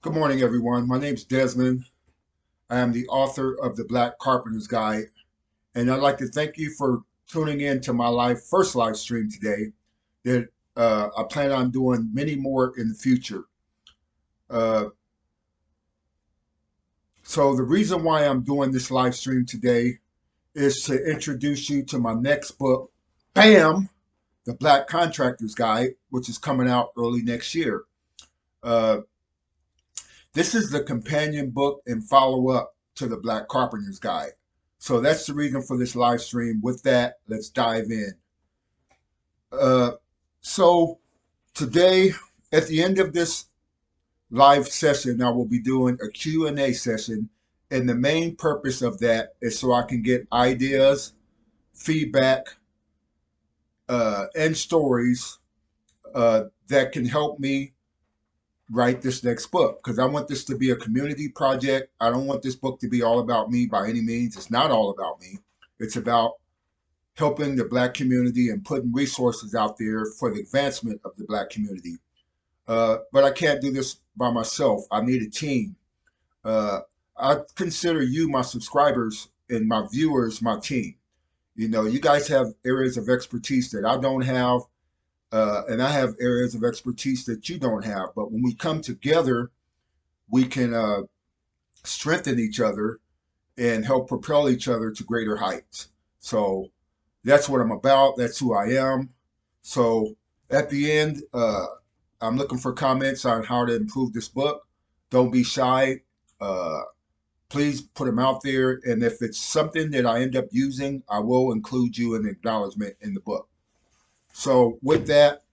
Good morning, everyone. My name's Desmond. I am the author of the Black Carpenter's Guide, and I'd like to thank you for tuning in to my first live stream today. That I plan on doing many more in the future. Uh, so the reason why I'm doing this live stream today is to introduce you to my next book, Bam, the Black Contractor's Guide, which is coming out early next year. Uh, This is the companion book and follow up to the Black Carpenter's Guide. So that's the reason for this live stream. With that, let's dive in. Uh, so today, at the end of this live session, I will be doing a Q&A session. And the main purpose of that is so I can get ideas, feedback, and stories that can help me write this next book, because I want this to be a community project. I don't want this book to be all about me by any means. It's not all about me. It's about helping the Black community and putting resources out there for the advancement of the Black community. But I can't do this by myself. I need a team. Uh, I consider you, my subscribers and my viewers, my team. You know, you guys have areas of expertise that I don't have, and I have areas of expertise that you don't have. But when we come together, we can strengthen each other and help propel each other to greater heights. So that's what I'm about. That's who I am. So at the end, I'm looking for comments on how to improve this book. Don't be shy. Uh, Please put them out there. And if it's something that I end up using, I will include you in the acknowledgement in the book. So with that,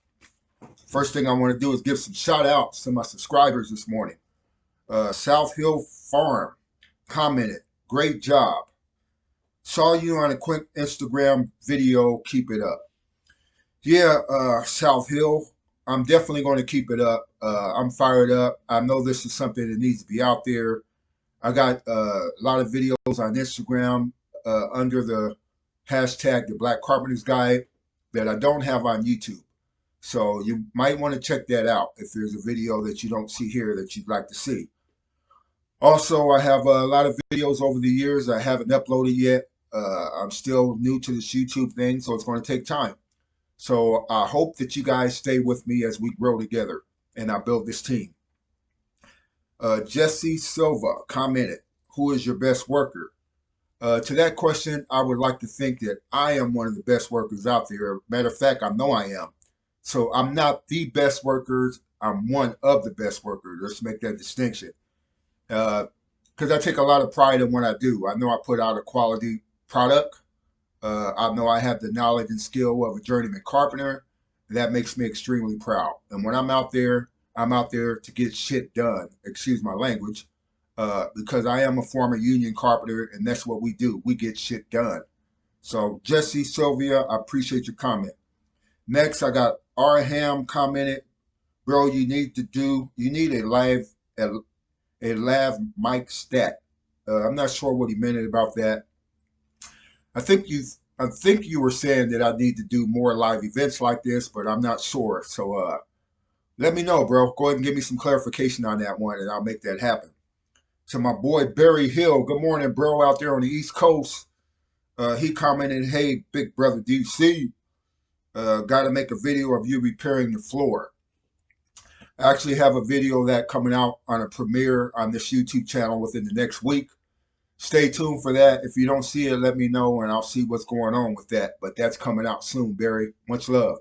first thing I want to do is give some shout outs to my subscribers this morning. South Hill Farm commented, great job. Saw you on a quick Instagram video. Keep it up. Yeah, South Hill, I'm definitely going to keep it up. I'm fired up. I know this is something that needs to be out there. I got a lot of videos on Instagram under the hashtag the Black Carpenter's Guide that I don't have on YouTube. So you might want to check that out if there's a video that you don't see here that you'd like to see. Also, I have a lot of videos over the years I haven't uploaded yet. I'm still new to this YouTube thing, so it's going to take time. So I hope that you guys stay with me as we grow together and I build this team. Jesse Silva commented, who is your best worker? To that question, I would like to think that I am one of the best workers out there. Matter of fact, I know I am. So I'm not the best workers. I'm one of the best workers. Let's make that distinction. Because I take a lot of pride in what I do. I know I put out a quality product. I know I have the knowledge and skill of a journeyman carpenter. That makes me extremely proud. And when I'm out there to get shit done. Excuse my language. Because I am a former union carpenter, and that's what we do. We get shit done. So Jesse, Sylvia, I appreciate your comment. Next, I got Arham commented, bro, you need a lav mic stat. I'm not sure what he meant about that. I think you were saying that I need to do more live events like this, but I'm not sure. So let me know, bro. Go ahead and give me some clarification on that one, and I'll make that happen. So my boy Barry Hill, good morning, bro, out there on the East Coast. He commented, hey, big brother DC, got to make a video of you repairing the floor. I actually have a video of that coming out on a premiere on this YouTube channel within the next week. Stay tuned for that. If you don't see it, let me know, and I'll see what's going on with that. But that's coming out soon, Barry. Much love.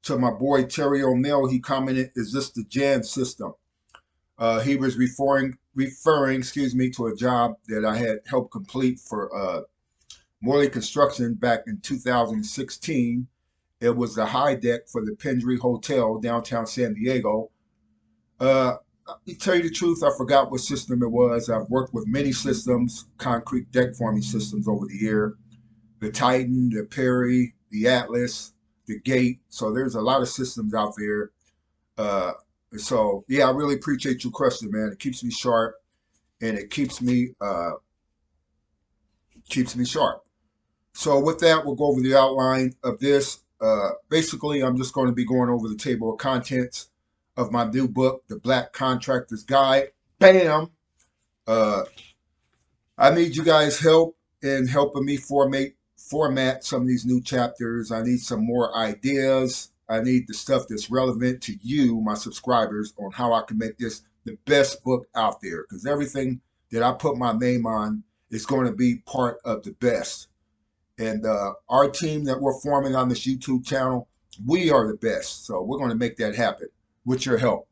To my boy Terry O'Neill, he commented, is this the Jan system? He was referring, to a job that I had helped complete for Morley Construction back in 2016. It was the high deck for the Pendry Hotel, downtown San Diego. To tell you the truth, I forgot what system it was. I've worked with many systems, concrete deck forming systems over the year. The Titan, the Perry, the Atlas, the Gate. So there's a lot of systems out there. So yeah, I really appreciate your question, man. It keeps me sharp, and it keeps me sharp. So with that, we'll go over the outline of this. Basically, I'm just going to be going over the table of contents. of my new book, The Black Contractor's Guide. Bam! Uh, I need you guys' help in helping me format some of these new chapters. I need some more ideas. I need the stuff that's relevant to you, my subscribers, on how I can make this the best book out there. Because everything that I put my name on is going to be part of the best. And our team that we're forming on this YouTube channel, we are the best. So we're going to make that happen with your help.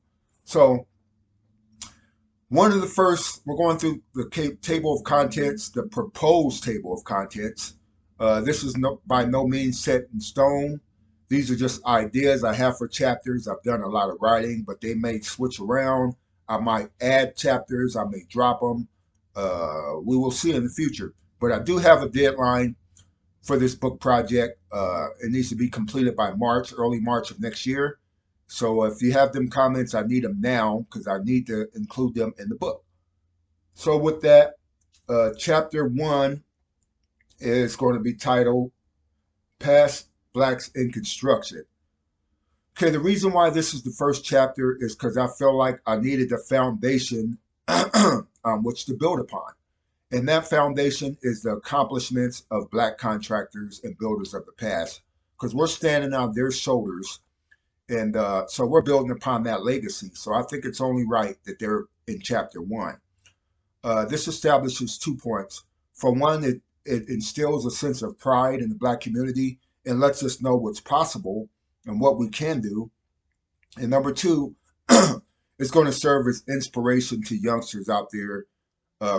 So one of the first, we're going through the table of contents, the proposed table of contents. This is by no means set in stone. These are just ideas I have for chapters. I've done a lot of writing, but they may switch around. I might add chapters. I may drop them. We will see in the future. But I do have a deadline for this book project. It needs to be completed by March, early March of next year. So if you have them comments, I need them now because I need to include them in the book. So with that, chapter 1 is going to be titled Past Blacks in Construction. Okay, the reason why this is the first chapter is because I felt like I needed a foundation on which to build upon. And that foundation is the accomplishments of Black contractors and builders of the past, because we're standing on their shoulders. And so we're building upon that legacy. So I think it's only right that they're in chapter 1. This establishes 2 points. For one, it instills a sense of pride in the Black community and lets us know what's possible and what we can do. And number 2, it's going to serve as inspiration to youngsters out there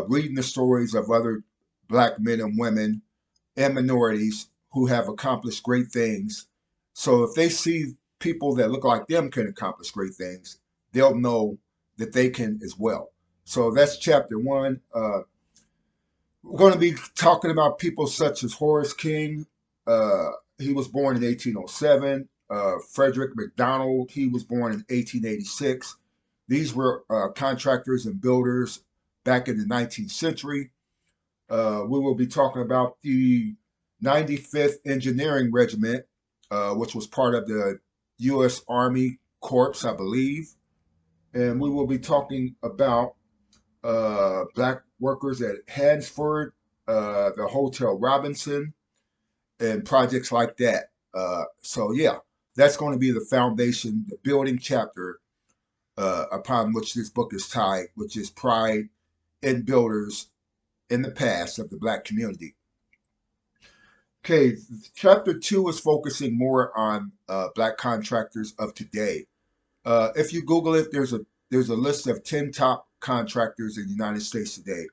reading the stories of other Black men and women and minorities who have accomplished great things. So if they see people that look like them can accomplish great things, they'll know that they can as well. So that's chapter 1. We're going to be talking about people such as Horace King. He was born in 1807. Frederick McDonald, he was born in 1886. These were contractors and builders back in the 19th century. We will be talking about the 95th Engineering Regiment, which was part of the U.S. Army Corps, I believe. And we will be talking about Black workers at Hansford, the Hotel Robinson, and projects like that. So yeah, that's going to be the foundation, the building chapter upon which this book is tied, which is pride in builders in the past of the Black community. Okay, chapter 2 is focusing more on Black contractors of today. If you Google it, there's a list of 10 top contractors in the United States today.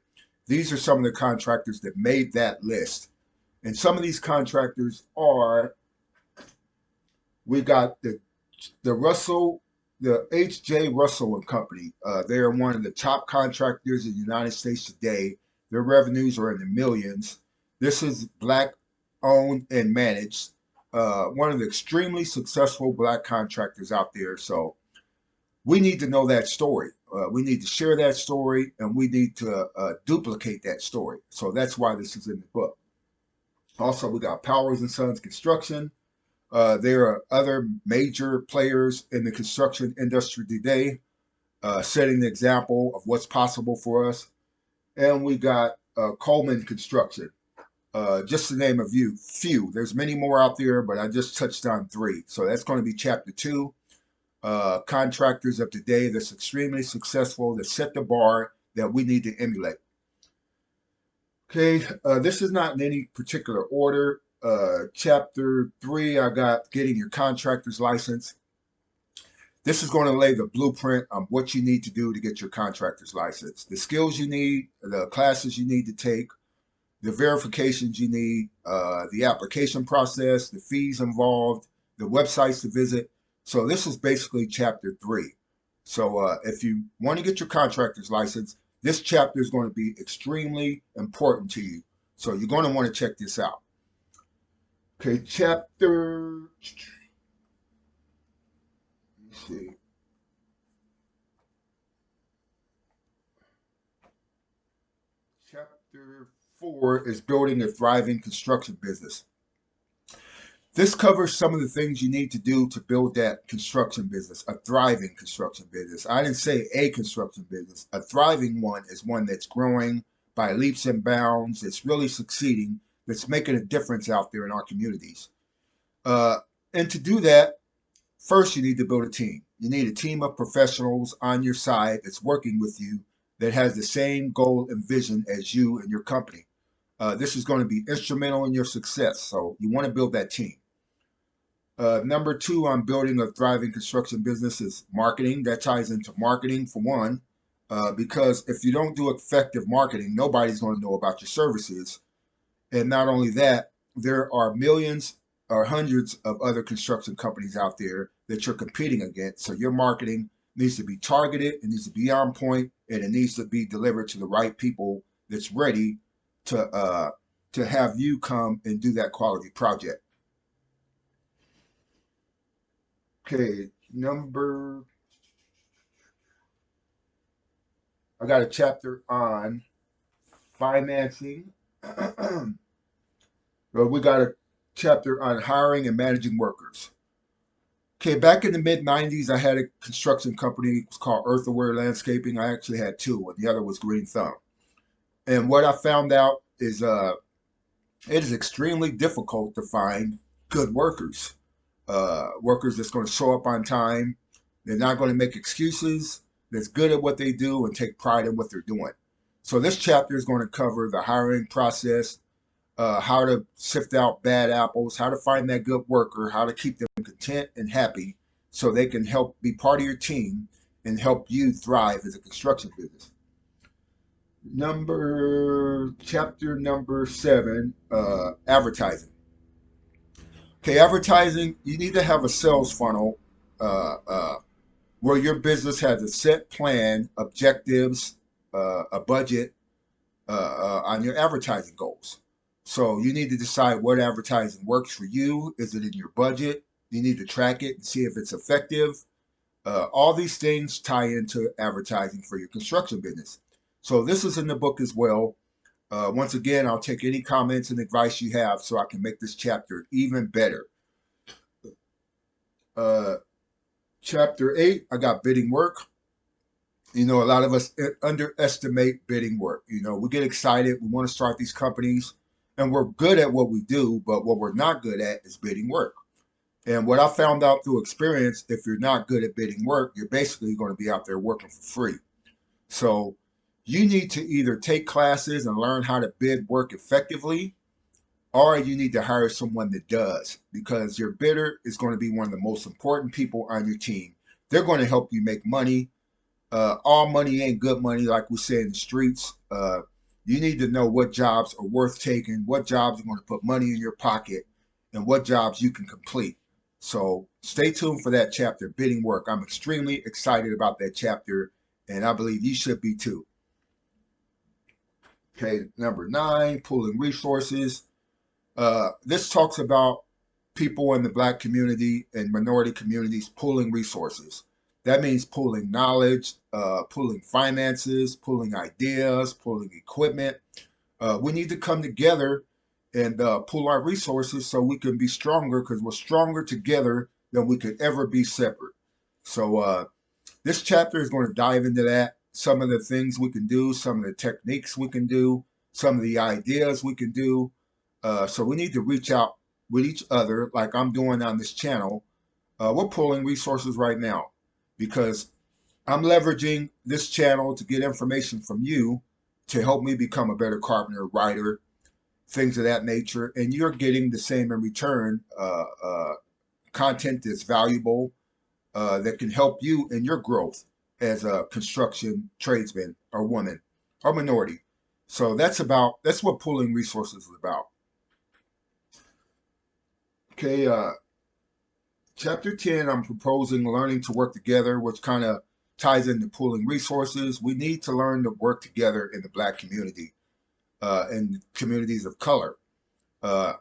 These are some of the contractors that made that list. And some of these contractors are, we got the H.J. Russell and Company. They are one of the top contractors in the United States today. Their revenues are in the millions. This is Black owned and managed. One of the extremely successful Black contractors out there. So we need to know that story. We need to share that story, and we need to duplicate that story. So that's why this is in the book. Also, we got Powers and Sons Construction. There are other major players in the construction industry today, setting the example of what's possible for us. And we got Coleman Construction, just to name a few. There's many more out there, but I just touched on 3. So that's going to be chapter 2. Contractors of today that's extremely successful, that set the bar that we need to emulate. Okay, this is not in any particular order. Chapter 3, I got getting your contractor's license. This is going to lay the blueprint on what you need to do to get your contractor's license. The skills you need, the classes you need to take, the verifications you need, the application process, the fees involved, the websites to visit. So this is basically chapter 3. So if you want to get your contractor's license, this chapter is going to be extremely important to you. So you're going to want to check this out. Okay, chapter, let's see. Chapter 4 is building a thriving construction business. This covers some of the things you need to do to build that construction business, a thriving construction business. I didn't say a construction business. A thriving one is one that's growing by leaps and bounds, that's really succeeding, that's making a difference out there in our communities. Uh, and to do that, first you need to build a team. You need a team of professionals on your side that's working with you that has the same goal and vision as you and your company. This is going to be instrumental in your success. So you want to build that team. Number two on building a thriving construction business is marketing. That ties into marketing for one, because if you don't do effective marketing, nobody's going to know about your services. And not only that, there are millions or hundreds of other construction companies out there that you're competing against. So your marketing needs to be targeted, it needs to be on point, and it needs to be delivered to the right people that's ready to have you come and do that quality project. Okay, I got a chapter on financing. Well, we got a chapter on hiring and managing workers. Okay, back in the mid 90s, I had a construction company. It was called Earthaware Landscaping. I actually had two, and the other was Green Thumb. And what I found out is it is extremely difficult to find good workers. Workers that's going to show up on time. They're not going to make excuses. That's good at what they do and take pride in what they're doing. So this chapter is going to cover the hiring process, how to sift out bad apples, how to find that good worker, how to keep them content and happy so they can help be part of your team and help you thrive as a construction business. Chapter number 7, advertising. Okay, advertising, you need to have a sales funnel where your business has a set plan, objectives, a budget on your advertising goals. So you need to decide what advertising works for you. Is it in your budget? You need to track it and see if it's effective. All these things tie into advertising for your construction business. So this is in the book as well. Once again, I'll take any comments and advice you have so I can make this chapter even better. Uh, Chapter 8, I got bidding work. You know, a lot of us underestimate bidding work. You know, we get excited, we want to start these companies, and we're good at what we do, but what we're not good at is bidding work. And what I found out through experience, if you're not good at bidding work, you're basically going to be out there working for free. So you need to either take classes and learn how to bid work effectively, or you need to hire someone that does, because your bidder is going to be one of the most important people on your team. They're going to help you make money. All money ain't good money, like we say in the streets. You need to know what jobs are worth taking, what jobs are going to put money in your pocket, and what jobs you can complete. So stay tuned for that chapter, bidding work. I'm extremely excited about that chapter, and I believe you should be too. Okay, number 9, pooling resources. This talks about people in the Black community and minority communities pooling resources. That means pooling knowledge, pooling finances, pooling ideas, pooling equipment. We need to come together and pool our resources so we can be stronger, because we're stronger together than we could ever be separate. So this chapter is going to dive into that, some of the things we can do, some of the techniques we can do, some of the ideas we can do. So we need to reach out with each other like I'm doing on this channel. We're pulling resources right now because I'm leveraging this channel to get information from you to help me become a better carpenter, writer, things of that nature. And you're getting the same in return, content that's valuable, that can help you in your growth as a construction tradesman or woman or minority. So that's what pulling resources is about. Okay, chapter 10, I'm proposing learning to work together, which kind of ties into pooling resources. We need to learn to work together in the Black community, and communities of color. Uh,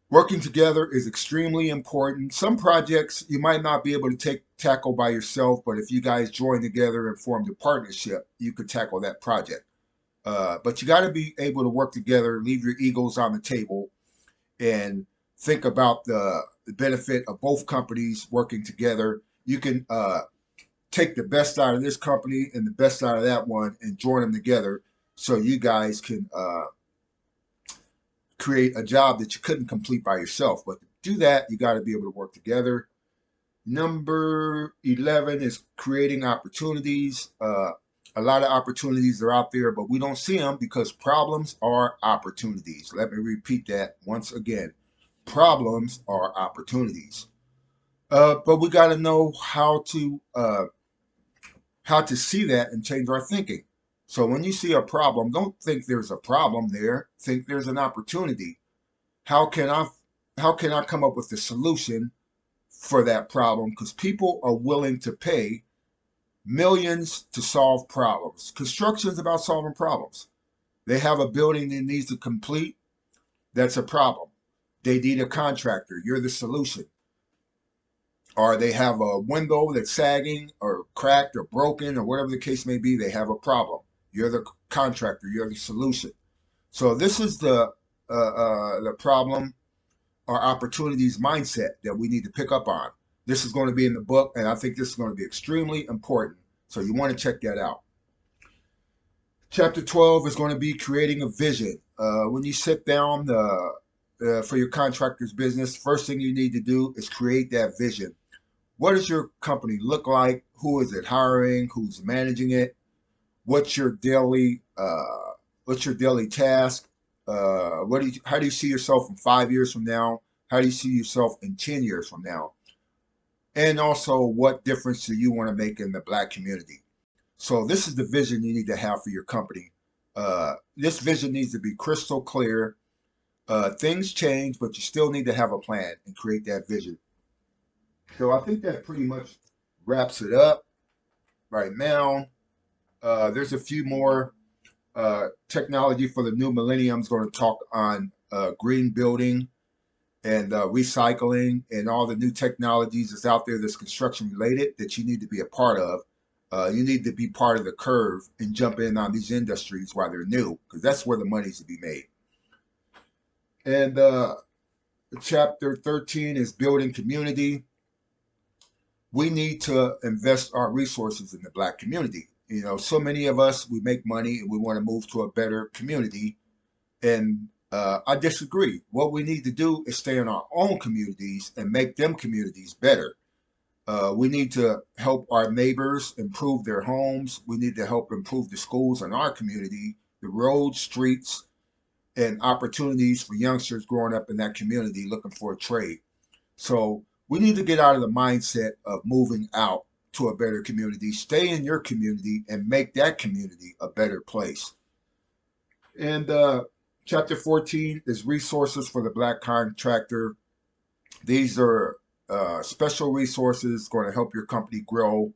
Working together is extremely important. Some projects you might not be able to tackle by yourself, but if you guys join together and form a partnership, you could tackle that project. But you got to be able to work together, leave your egos on the table, and think about the benefit of both companies working together. You can take the best out of this company and the best out of that one and join them together so you guys can create a job that you couldn't complete by yourself. But to do that, you got to be able to work together. Number 11 is creating opportunities. A lot of opportunities are out there, but we don't see them because problems are opportunities. Let me repeat that once again. Problems are opportunities. But we got to know how to see that and change our thinking. So when you see a problem, don't think there's a problem there. Think there's an opportunity. How can I how can I come up with a solution for that problem? Because people are willing to pay millions to solve problems. Construction is about solving problems. They have a building that needs to complete. That's a problem. They need a contractor. You're the solution. Or they have a window that's sagging or cracked or broken or whatever the case may be. They have a problem. You're the contractor. You're the solution. So this is the problem or opportunities mindset that we need to pick up on. This is going to be in the book, and I think this is going to be extremely important. So you want to check that out. Chapter 12 is going to be creating a vision. When you sit down for your contractor's business, first thing you need to do is create that vision. What does your company look like? Who is it hiring? Who's managing it? What's your daily task? How do you see yourself in 5 years from now? How do you see yourself in 10 years from now? And also, what difference do you want to make in the Black community? So this is the vision you need to have for your company. This vision needs to be crystal clear. Things change, but you still need to have a plan and create that vision. So I think that pretty much wraps it up right now. There's a few more technology for the new millennium. Is going to talk on green building and recycling and all the new technologies that's out there that's construction related that you need to be a part of. You need to be part of the curve and jump in on these industries while they're new, because that's where the money's to be made. And chapter 13 is building community. We need to invest our resources in the Black community. You know, so many of us, we make money and we want to move to a better community. And I disagree. What we need to do is stay in our own communities and make them communities better. We need to help our neighbors improve their homes. We need to help improve the schools in our community, the roads, streets, and opportunities for youngsters growing up in that community looking for a trade. So we need to get out of the mindset of moving out to a better community. Stay in your community and make that community a better place. And chapter 14 is resources for the Black contractor. These are special resources going to help your company grow.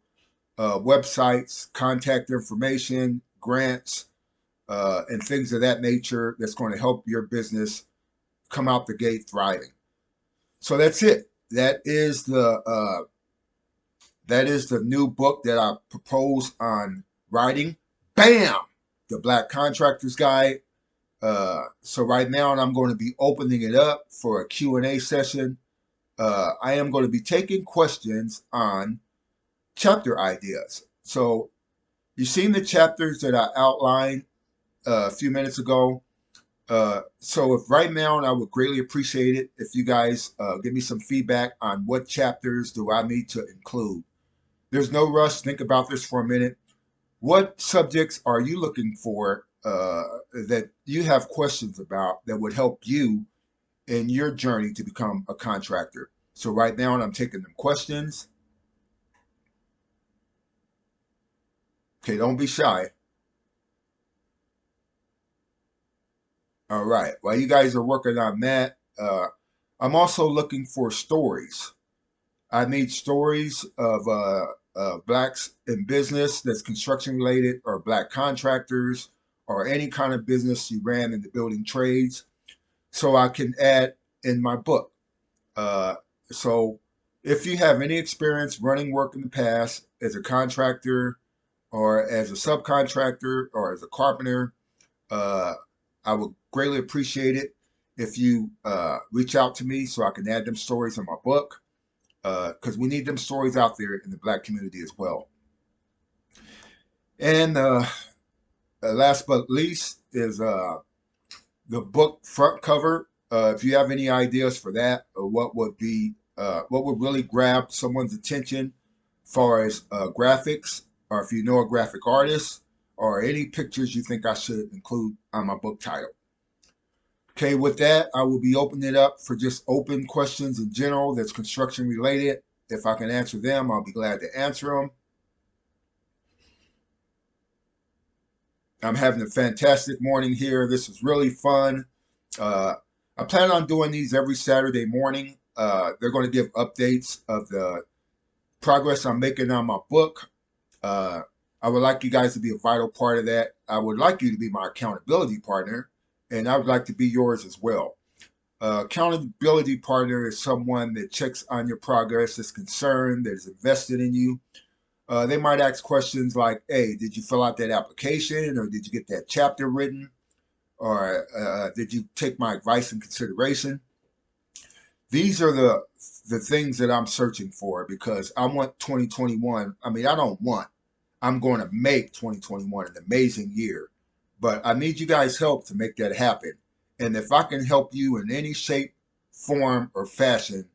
Websites, contact information, grants, and things of that nature that's going to help your business come out the gate thriving. So that's it. That is the new book that I propose on writing. Bam! The Black Contractors Guide. So right now I'm going to be opening it up for a Q&A session. I am going to be taking questions on chapter ideas. So you've seen the chapters that I outlined a few minutes ago. So if right now, and I would greatly appreciate it if you guys give me some feedback on what chapters do I need to include. There's no rush. Think about this for a minute. What subjects are you looking for that you have questions about that would help you in your journey to become a contractor? So right now, I'm taking them questions. Okay, don't be shy. All right. While you guys are working on that, I'm also looking for stories. I need stories of Blacks in business that's construction related, or Black contractors, or any kind of business you ran in the building trades, so I can add in my book. So if you have any experience running work in the past as a contractor or as a subcontractor or as a carpenter, I would greatly appreciate it. if you reach out to me so I can add them stories in my book, because we need them stories out there in the Black community as well. And last but least is the book front cover. If you have any ideas for that, or what would really grab someone's attention, as far as graphics, or if you know a graphic artist, or any pictures you think I should include on my book title. Okay, with that, I will be opening it up for just open questions in general that's construction related. If I can answer them, I'll be glad to answer them. I'm having a fantastic morning here. This is really fun. Uh, I plan on doing these every Saturday morning. They're going to give updates of the progress I'm making on my book. Uh, I would like you guys to be a vital part of that. I would like you to be my accountability partner, and I would like to be yours as well. Accountability partner is someone that checks on your progress, is concerned, that is invested in you. They might ask questions like, hey, did you fill out that application, or did you get that chapter written, or did you take my advice in consideration? These are the things that I'm searching for, because I want 2021. I mean, I don't want, I'm going to make 2021 an amazing year, but I need you guys' help to make that happen. And if I can help you in any shape, form, or fashion,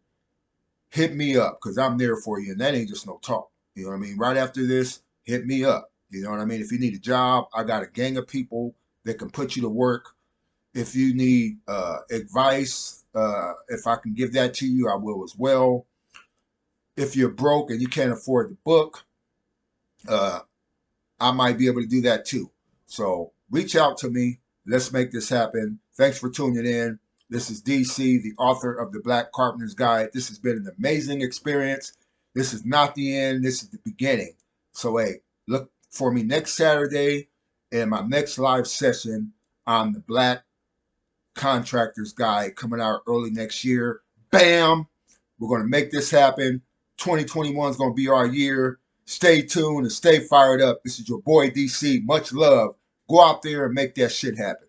hit me up, because I'm there for you. And that ain't just no talk. You know what I mean? Right after this, hit me up. You know what I mean? If you need a job, I got a gang of people that can put you to work. If you need advice, if I can give that to you, I will as well. If you're broke and you can't afford the book, uh, I might be able to do that too. So reach out to me. Let's make this happen. Thanks for tuning in. This is DC, the author of the Black Carpenter's Guide. This has been an amazing experience. This is not the end. This is the beginning. So, hey, look for me next Saturday in my next live session on the Black Contractors Guide, coming out early next year. Bam! We're going to make this happen. 2021 is going to be our year. Stay tuned and stay fired up. This is your boy DC. Much love. Go out there and make that shit happen.